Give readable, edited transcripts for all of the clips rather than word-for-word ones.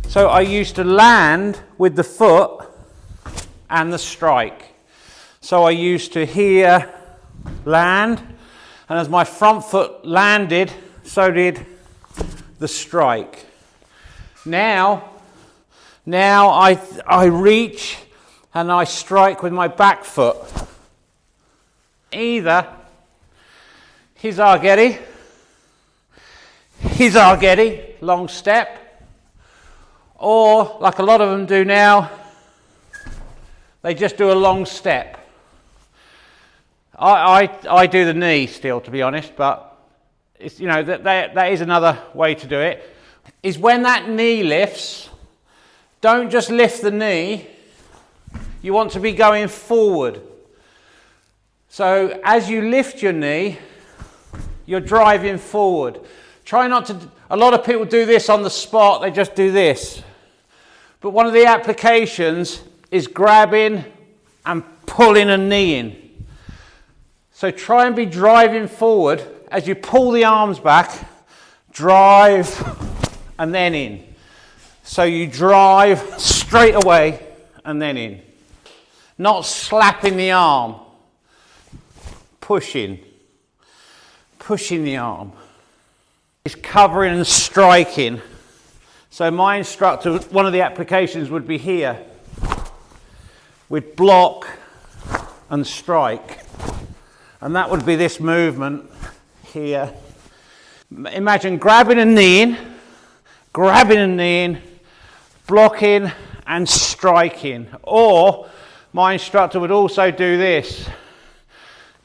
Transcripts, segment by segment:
So I used to land with the foot and the strike. So I used to here land, and as my front foot landed, so did the strike. Now I reach and I strike with my back foot. Either hizageri, long step, or like a lot of them do now, they just do a long step. I do the knee still, to be honest, but it's, you know, that is another way to do it. Is when that knee lifts, don't just lift the knee, you want to be going forward. So as you lift your knee, you're driving forward. Try not to, a lot of people do this on the spot, they just do this. But one of the applications is grabbing and pulling a knee in. So try and be driving forward as you pull the arms back, drive and then in. So you drive straight away and then in. Not slapping the arm, pushing the arm. It's covering and striking. So my instructor, one of the applications would be here, with block and strike. And that would be this movement here. Imagine grabbing a knee in, blocking and striking. Or my instructor would also do this.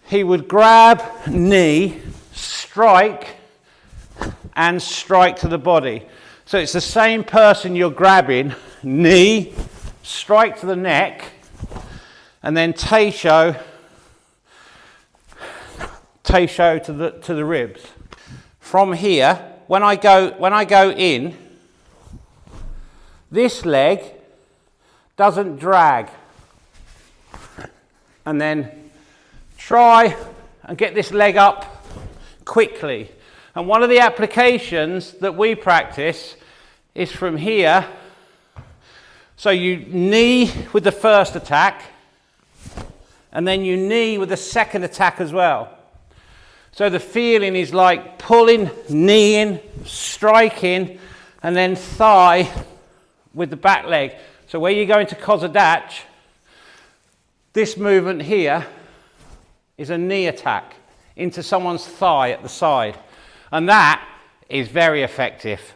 He would grab knee, strike, and strike to the body. So it's the same person you're grabbing, knee, strike to the neck, and then teisho to the ribs. From here, when I go in, this leg doesn't drag. And then try and get this leg up quickly. And one of the applications that we practice is from here. So you knee with the first attack, and then you knee with the second attack as well. So the feeling is like pulling, kneeing, striking, and then thigh with the back leg. So where you go into kosa dachi, this movement here is a knee attack into someone's thigh at the side. And that is very effective.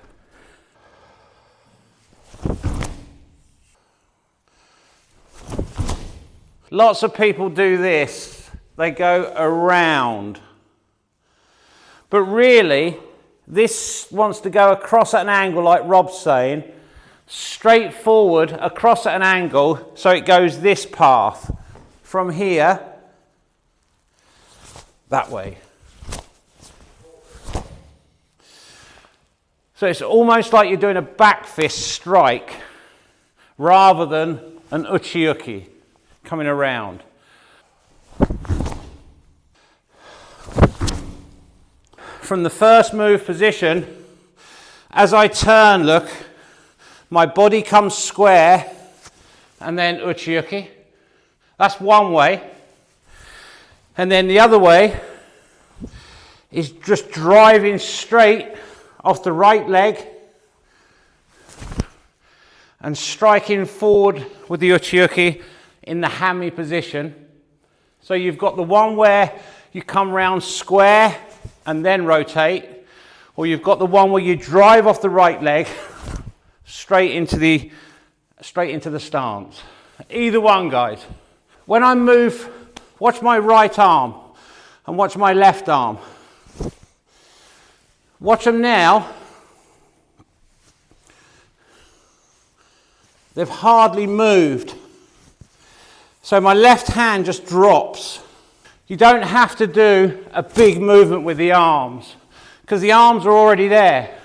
Lots of people do this. They go around. But really, this wants to go across at an angle, like Rob's saying, straight forward, across at an angle, so it goes this path. From here, that way. So it's almost like you're doing a back fist strike, rather than an uchi coming around. From the first move position, as I turn, look, my body comes square and then uchi. That's one way. And then the other way is just driving straight off the right leg and striking forward with the uchi in the hanmi position. So you've got the one where you come round square and then rotate, or you've got the one where you drive off the right leg straight into the stance. Either one, guys. When I move, watch my right arm and watch my left arm. Watch them now. They've hardly moved. So my left hand just drops. You don't have to do a big movement with the arms, because the arms are already there.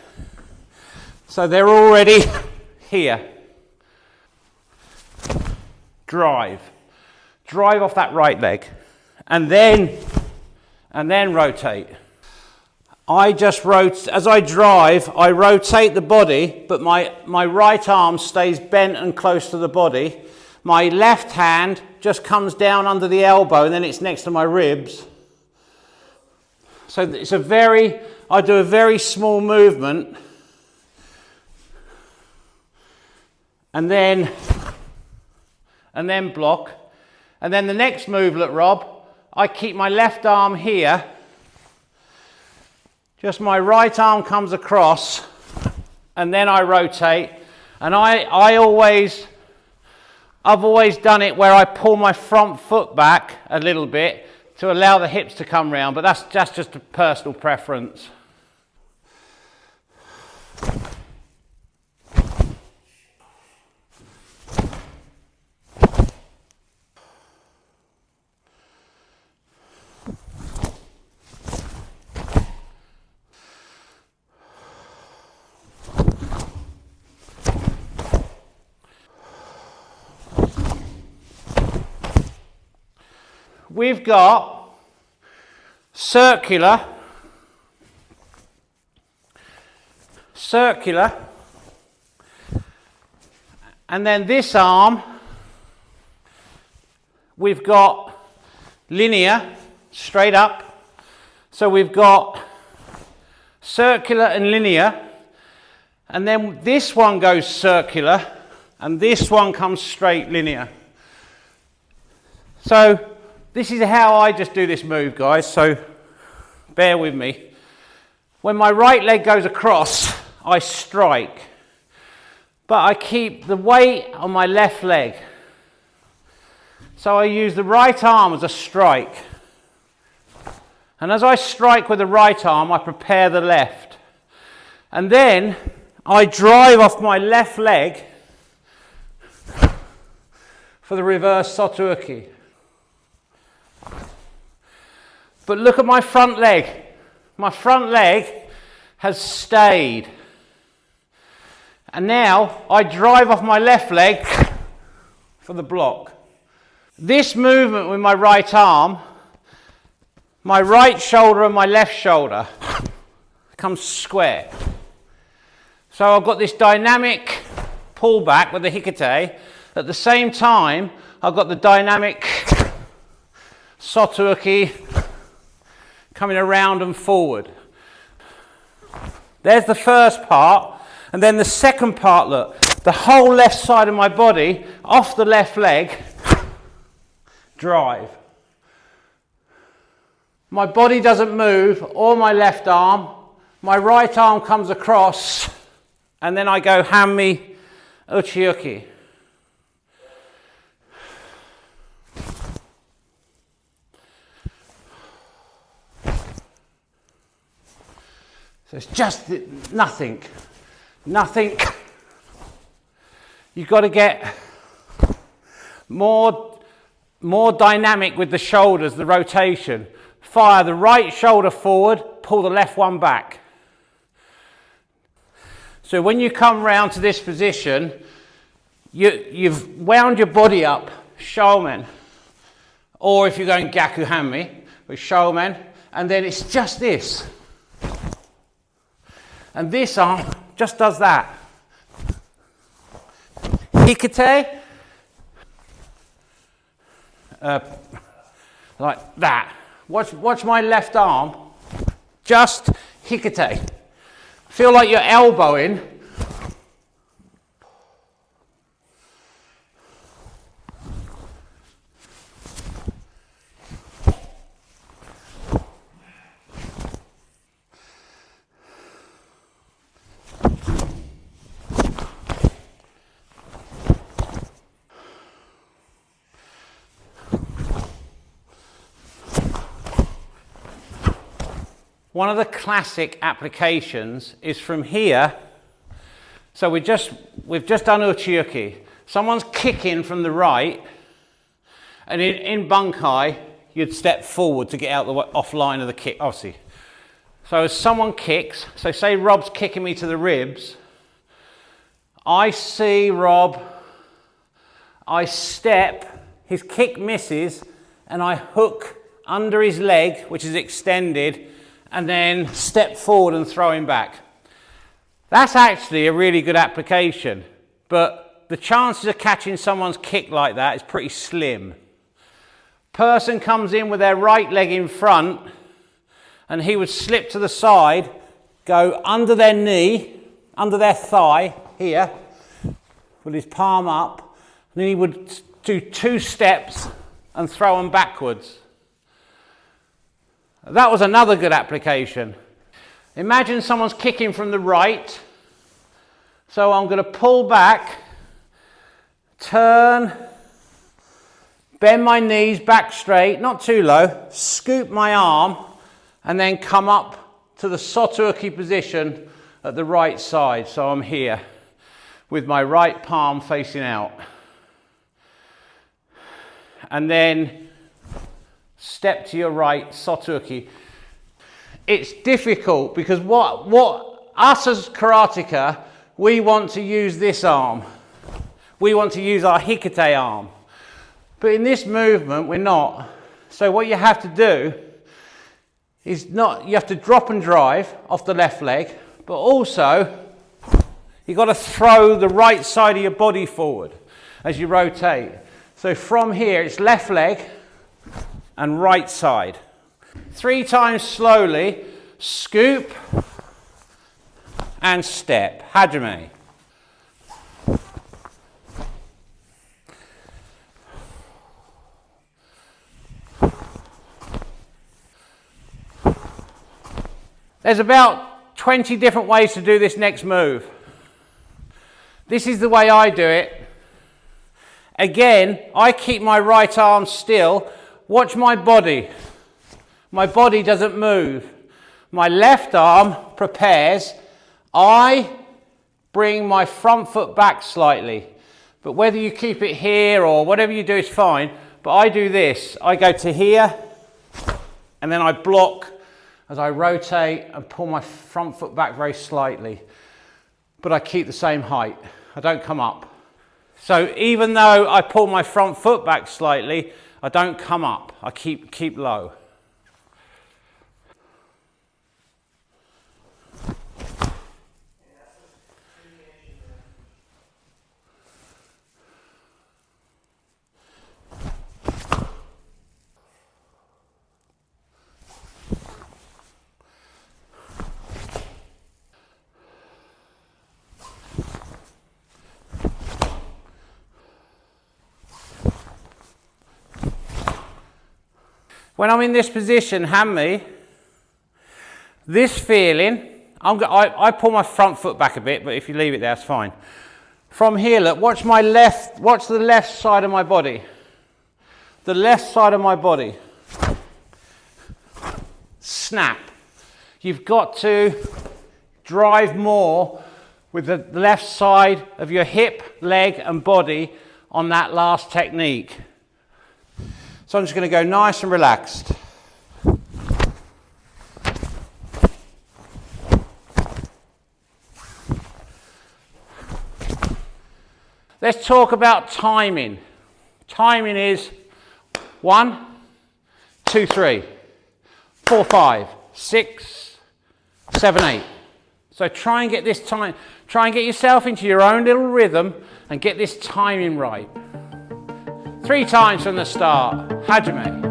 So they're already here. Drive off that right leg, and then rotate. I just rotate, as I drive, I rotate the body, but my right arm stays bent and close to the body. My left hand just comes down under the elbow and then it's next to my ribs. So it's I do a very small movement. And then block. And then the next movelet, Rob, I keep my left arm here. Just my right arm comes across and then I rotate. And I've always done it where I pull my front foot back a little bit to allow the hips to come round, but that's just a personal preference. We've got circular, and then this arm, we've got linear, straight up. So we've got circular and linear, and then this one goes circular, and this one comes straight linear. So this is how I just do this move, guys, so bear with me. When my right leg goes across, I strike, but I keep the weight on my left leg. So I use the right arm as a strike. And as I strike with the right arm, I prepare the left. And then I drive off my left leg for the reverse soto uchi. But look at my front leg. My front leg has stayed. And now I drive off my left leg for the block. This movement with my right arm, my right shoulder and my left shoulder comes square. So I've got this dynamic pullback with the hikite. At the same time, I've got the dynamic soto uchi coming around and forward. There's the first part, and then the second part, look, the whole left side of my body off the left leg, drive. My body doesn't move, or my left arm, my right arm comes across, and then I go hanmi, uchi uchi. So it's just nothing. You've got to get more dynamic with the shoulders, the rotation. Fire the right shoulder forward, pull the left one back. So when you come round to this position, you've wound your body up, shomen. Or if you're going gaku hanmi, with shomen, and then it's just this. And this arm just does that. Hikite, like that. Watch my left arm, just hikite. Feel like you're elbowing. One of the classic applications is from here. So we've just done uchi uchi. Someone's kicking from the right, and in bunkai, you'd step forward to get out the offline of the kick, obviously. So as someone kicks, so say Rob's kicking me to the ribs, I see Rob, I step, his kick misses, and I hook under his leg, which is extended, and then step forward and throw him back. That's actually a really good application, but the chances of catching someone's kick like that is pretty slim. Person comes in with their right leg in front, and he would slip to the side, go under their knee, under their thigh, here, with his palm up, and then he would do 2 steps and throw them backwards. That was another good application. Imagine someone's kicking from the right, so I'm going to pull back, turn, bend my knees back straight, not too low, scoop my arm, and then come up to the soto uchi position at the right side. So I'm here with my right palm facing out. And then step to your right, soto uchi. It's difficult because what us as karateka, we want to use this arm. We want to use our hikate arm. But in this movement, we're not. So what you have to do is you have to drop and drive off the left leg, but also you've got to throw the right side of your body forward as you rotate. So from here, it's left leg and right side. 3 times slowly, scoop and step. Hajime. There's about 20 different ways to do this next move. This is the way I do it. Again, I keep my right arm still. Watch my body. My body doesn't move. My left arm prepares. I bring my front foot back slightly. But whether you keep it here or whatever you do is fine. But I do this. I go to here and then I block as I rotate and pull my front foot back very slightly. But I keep the same height. I don't come up. So even though I pull my front foot back slightly, I don't come up. I keep low. When I'm in this position, hanmi, this feeling, I pull my front foot back a bit, but if you leave it there, it's fine. From here, look, watch the left side of my body. The left side of my body. Snap. You've got to drive more with the left side of your hip, leg, and body on that last technique. So I'm just going to go nice and relaxed. Let's talk about timing. Timing is 1, 2, 3, 4, 5, 6, 7, 8. So try and get this time, try and get yourself into your own little rhythm and get this timing right. 3 times from the start. Hajime.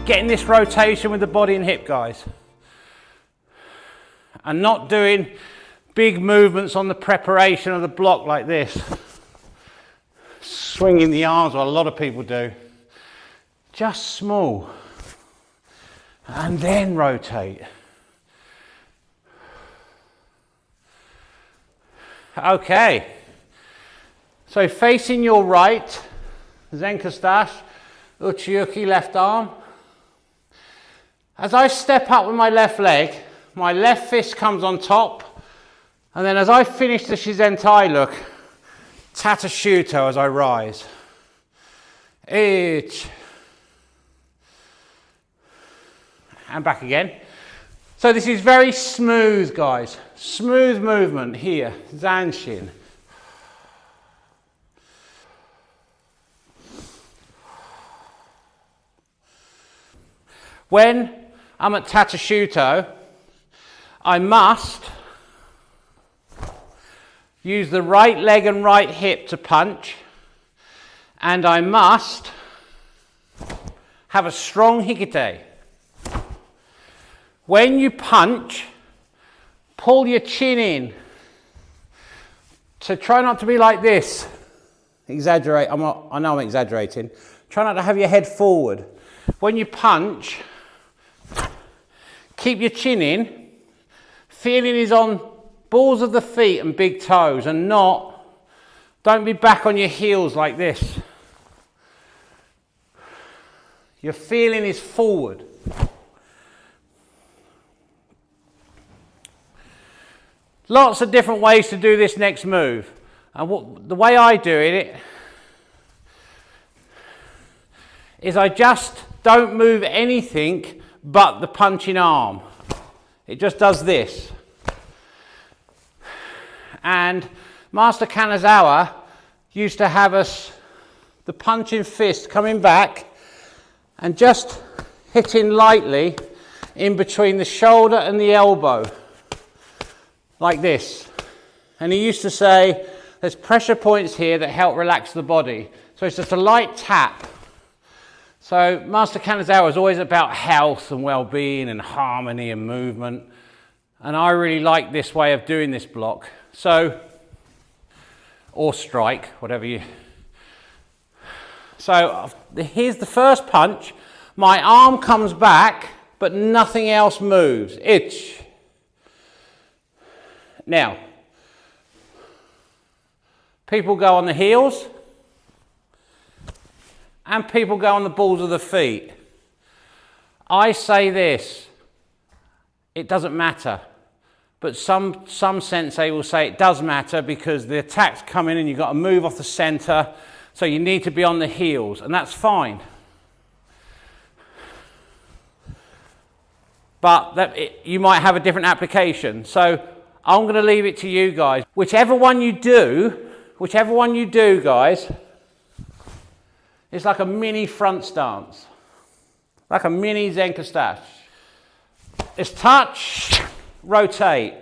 Getting this rotation with the body and hip, guys, and not doing big movements on the preparation of the block like this, swinging the arms, what a lot of people do. Just small and then rotate. Okay, so facing your right, zenkutsu, uchi uchi left arm. As I step up with my left leg, my left fist comes on top, and then as I finish the Shizentai look, Tata Shuto as I rise. Uchi. And back again. So this is very smooth, guys. Smooth movement here, Zanshin. When I'm at Tata Shuto, I must use the right leg and right hip to punch, and I must have a strong hikite. When you punch, pull your chin in. So try not to be like this. Exaggerate, I know I'm exaggerating. Try not to have your head forward. When you punch, keep your chin in. Feeling is on balls of the feet and big toes, and don't be back on your heels like this. Your feeling is forward. Lots of different ways to do this next move. And the way I do it is I just don't move anything but the punching arm. It just does this. And Master Kanazawa used to have us, the punching fist coming back and just hitting lightly in between the shoulder and the elbow. Like this. And he used to say there's pressure points here that help relax the body. So it's just a light tap. So Master Kanazawa is always about health and well-being and harmony and movement. And I really like this way of doing this block. So, or strike, whatever you. So here's the first punch. My arm comes back, but nothing else moves. Itch. Now, people go on the heels and people go on the balls of the feet. I say this, it doesn't matter, but some sensei will say it does matter because the attack's coming and you've got to move off the center, so you need to be on the heels, and that's fine. But you might have a different application. So I'm going to leave it to you guys. Whichever one you do, guys, it's like a mini front stance. Like a mini zenkutsu. It's touch, rotate.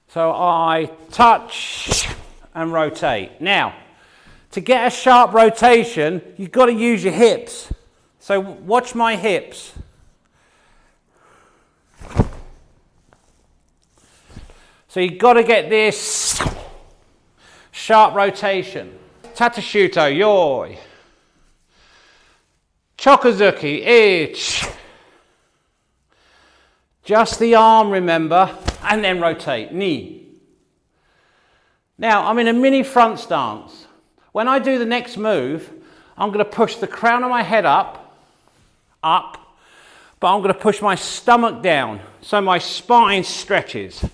So I touch and rotate. Now, to get a sharp rotation, you've got to use your hips. So watch my hips. So you've got to get this sharp rotation. Tata Shuto, yoi. Chokazuki, ich. Just the arm, remember, and then rotate, knee. Now, I'm in a mini front stance. When I do the next move, I'm going to push the crown of my head up, but I'm going to push my stomach down, so my spine stretches.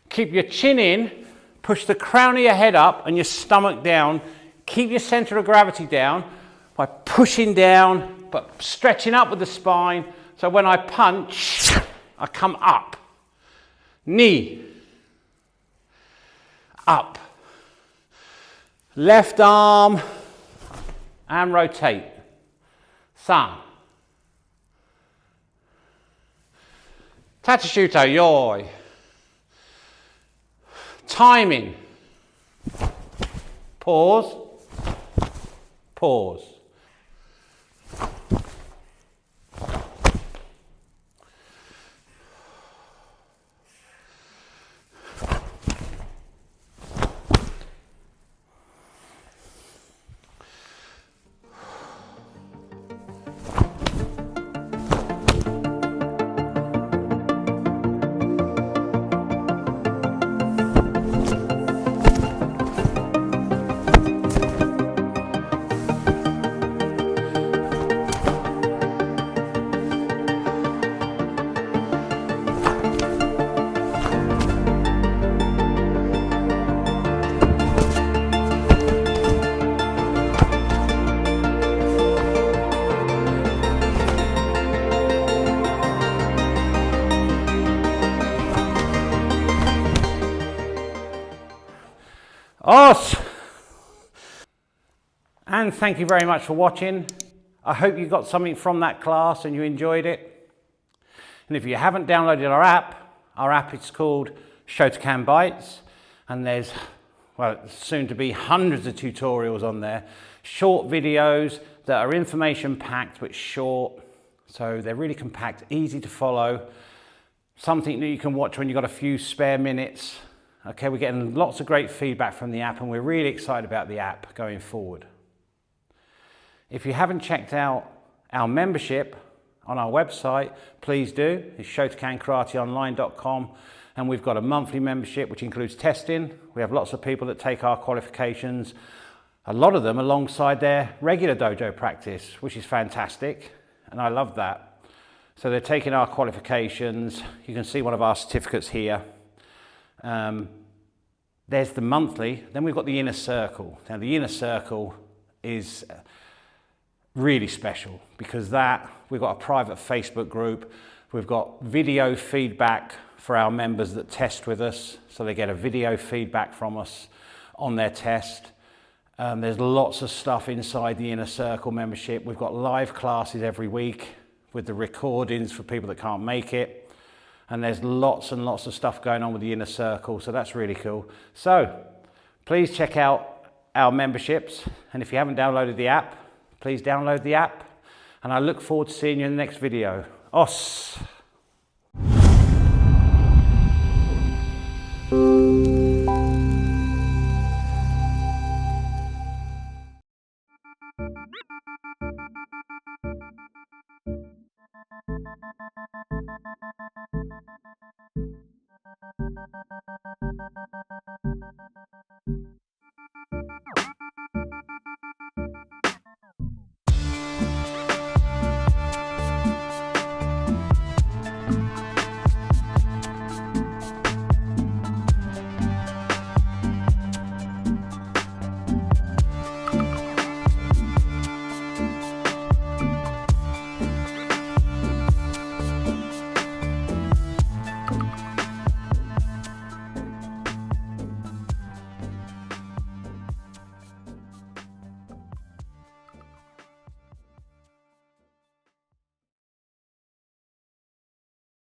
Keep your chin in, push the crown of your head up and your stomach down. Keep your center of gravity down by pushing down, but stretching up with the spine. So when I punch, I come up. Knee. Up. Left arm and rotate. San. Tata Shuto, yoi. Timing. Pause. Pause. Os! And thank you very much for watching. I hope you got something from that class and you enjoyed it. And if you haven't downloaded our app is called Shotokan Bites, and there's, well, soon to be hundreds of tutorials on there. Short videos that are information packed but short, so they're really compact, easy to follow. Something that you can watch when you've got a few spare minutes. Okay, we're getting lots of great feedback from the app and we're really excited about the app going forward. If you haven't checked out our membership on our website, please do. It's shotokankarateonline.com, and we've got a monthly membership which includes testing. We have lots of people that take our qualifications, a lot of them alongside their regular dojo practice, which is fantastic, and I love that. So they're taking our qualifications. You can see one of our certificates here. There's the monthly, then we've got the inner circle. Now the inner circle is really special because we've got a private Facebook group. We've got video feedback for our members that test with us, so they get a video feedback from us on their test. There's lots of stuff inside the inner circle membership. We've got live classes every week with the recordings for people that can't make it, and there's lots and lots of stuff going on with the inner circle, so that's really cool. So please check out our memberships, and if you haven't downloaded the app, please download the app, and I look forward to seeing you in the next video. Os!